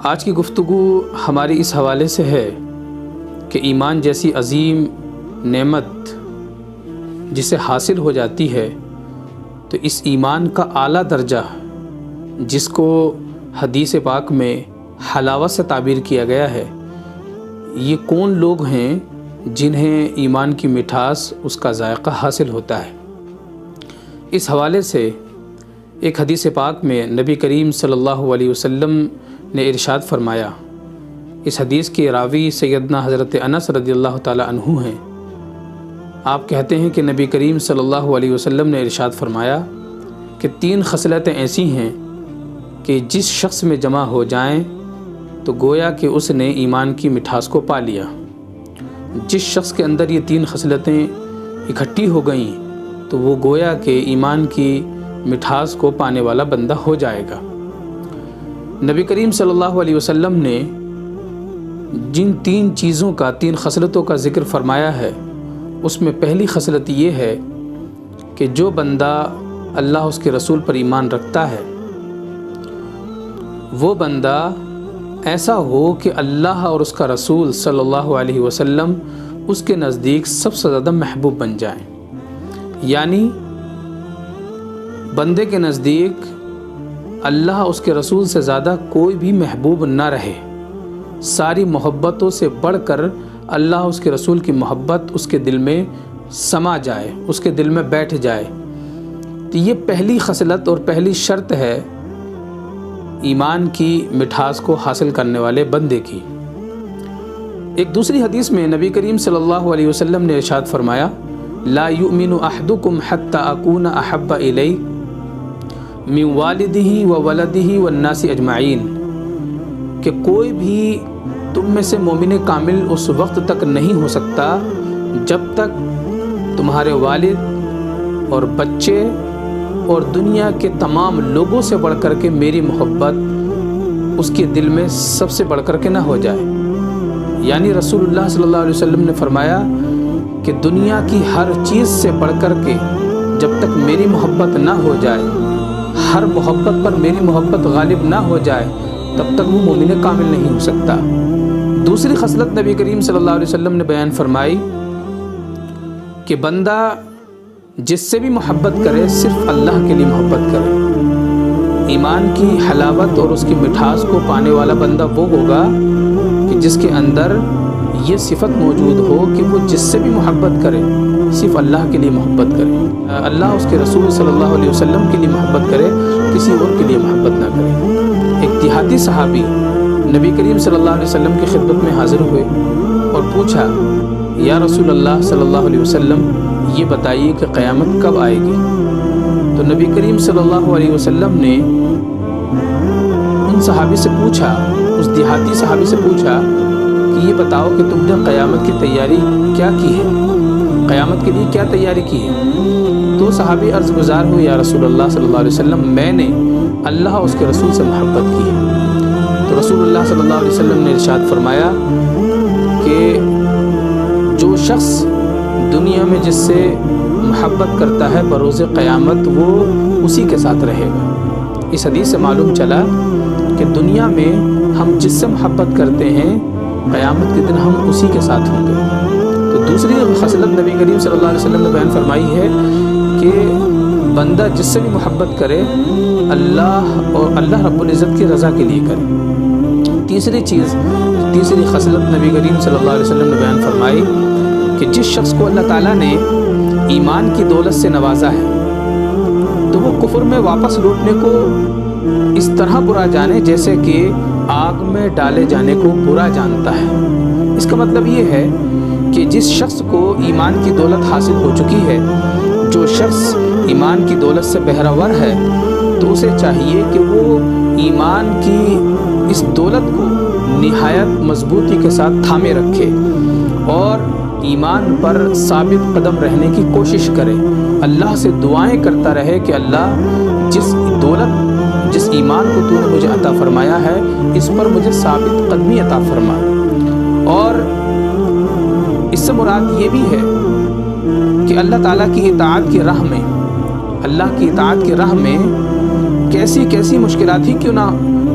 آج کی گفتگو ہماری اس حوالے سے ہے کہ ایمان جیسی عظیم نعمت جسے حاصل ہو جاتی ہے تو اس ایمان کا اعلیٰ درجہ جس کو حدیث پاک میں حلاوت سے تعبیر کیا گیا ہے، یہ کون لوگ ہیں جنہیں ایمان کی مٹھاس اس کا ذائقہ حاصل ہوتا ہے۔ اس حوالے سے ایک حدیث پاک میں نبی کریم صلی اللہ علیہ وسلم نے ارشاد فرمایا، اس حدیث کے راوی سیدنا حضرت انس رضی اللہ تعالی عنہ ہیں۔ آپ کہتے ہیں کہ نبی کریم صلی اللہ علیہ وسلم نے ارشاد فرمایا کہ 3 خصلتیں ایسی ہیں کہ جس شخص میں جمع ہو جائیں تو گویا کہ اس نے ایمان کی مٹھاس کو پا لیا۔ جس شخص کے اندر یہ 3 خصلتیں اکٹھی ہو گئیں تو وہ گویا کہ ایمان کی مٹھاس کو پانے والا بندہ ہو جائے گا۔ نبی کریم صلی اللہ علیہ وسلم نے جن 3 چیزوں کا 3 خصلتوں کا ذکر فرمایا ہے، اس میں پہلی خصلت یہ ہے کہ جو بندہ اللہ اس کے رسول پر ایمان رکھتا ہے وہ بندہ ایسا ہو کہ اللہ اور اس کا رسول صلی اللہ علیہ وسلم اس کے نزدیک سب سے زیادہ محبوب بن جائیں۔ یعنی بندے کے نزدیک اللہ اس کے رسول سے زیادہ کوئی بھی محبوب نہ رہے، ساری محبتوں سے بڑھ کر اللہ اس کے رسول کی محبت اس کے دل میں سما جائے، اس کے دل میں بیٹھ جائے۔ تو یہ پہلی خصلت اور پہلی شرط ہے ایمان کی مٹھاس کو حاصل کرنے والے بندے کی۔ ایک دوسری حدیث میں نبی کریم صلی اللہ علیہ وسلم نے ارشاد فرمایا، لا یؤمن احدکم حتی اکون احب الیہ من والدہ و ولدہ والناس اجمعین، کہ کوئی بھی تم میں سے مومن کامل اس وقت تک نہیں ہو سکتا جب تک تمہارے والد اور بچے اور دنیا کے تمام لوگوں سے بڑھ کر کے میری محبت اس کے دل میں سب سے بڑھ کر کے نہ ہو جائے۔ یعنی رسول اللہ صلی اللہ علیہ وسلم نے فرمایا کہ دنیا کی ہر چیز سے بڑھ کر کے جب تک میری محبت نہ ہو جائے، ہر محبت پر میری محبت غالب نہ ہو جائے، تب تک وہ مومن کامل نہیں ہو سکتا۔ دوسری خصلت نبی کریم صلی اللہ علیہ وسلم نے بیان فرمائی کہ بندہ جس سے بھی محبت کرے صرف اللہ کے لیے محبت کرے۔ ایمان کی حلاوت اور اس کی مٹھاس کو پانے والا بندہ وہ ہوگا کہ جس کے اندر یہ صفت موجود ہو کہ وہ جس سے بھی محبت کرے صرف اللہ کے لیے محبت کرے، اللہ اس کے رسول صلی اللہ علیہ وسلم کے لیے محبت کرے، کسی اور کے لیے محبت نہ کرے۔ ایک دیہاتی صحابی نبی کریم صلی اللہ علیہ وسلم کی خدمت میں حاضر ہوئے اور پوچھا، یا رسول اللہ صلی اللہ علیہ وسلم یہ بتائیے کہ قیامت کب آئے گی؟ تو نبی کریم صلی اللہ علیہ وسلم نے ان صحابی سے پوچھا، اس دیہاتی صحابی سے پوچھا کہ یہ بتاؤ کہ تم نے قیامت کی تیاری کیا کی ہے، قیامت کے لیے کیا تیاری کی ہے؟ تو صحابی عرض گزار ہوئے، یا رسول اللہ صلی اللہ علیہ وسلم میں نے اللہ اور اس کے رسول سے محبت کی ہے۔ تو رسول اللہ صلی اللہ علیہ وسلم نے ارشاد فرمایا کہ جو شخص دنیا میں جس سے محبت کرتا ہے بروز قیامت وہ اسی کے ساتھ رہے گا۔ اس حدیث سے معلوم چلا کہ دنیا میں ہم جس سے محبت کرتے ہیں قیامت کے دن ہم اسی کے ساتھ ہوں گے۔ تو دوسری خصلت نبی کریم صلی اللہ علیہ وسلم نے بیان فرمائی ہے کہ بندہ جس سے بھی محبت کرے اللہ اور اللہ رب العزت کی رضا کے لیے کرے۔ تیسری خصلت نبی کریم صلی اللہ علیہ وسلم نے بیان فرمائی کہ جس شخص کو اللہ تعالیٰ نے ایمان کی دولت سے نوازا ہے تو وہ کفر میں واپس لوٹنے کو اس طرح برا جانے جیسے کہ آگ میں ڈالے جانے کو برا جانتا ہے۔ اس کا مطلب یہ ہے کہ جس شخص کو ایمان کی دولت حاصل ہو چکی ہے، جو شخص ایمان کی دولت سے بہرور ہے، تو اسے چاہیے کہ وہ ایمان کی اس دولت کو نہایت مضبوطی کے ساتھ تھامے رکھے اور ایمان پر ثابت قدم رہنے کی کوشش کرے، اللہ سے دعائیں کرتا رہے کہ اللہ جس دولت جس ایمان کو تو نے مجھے عطا فرمایا ہے اس پر مجھے ثابت قدمی عطا فرما۔ اور اس سے مراد یہ بھی ہے کہ اللہ تعالیٰ کی اطاعت کی راہ میں، اللہ کی اطاعت کی راہ میں کیسی کیسی مشکلات ہی کیوں نہ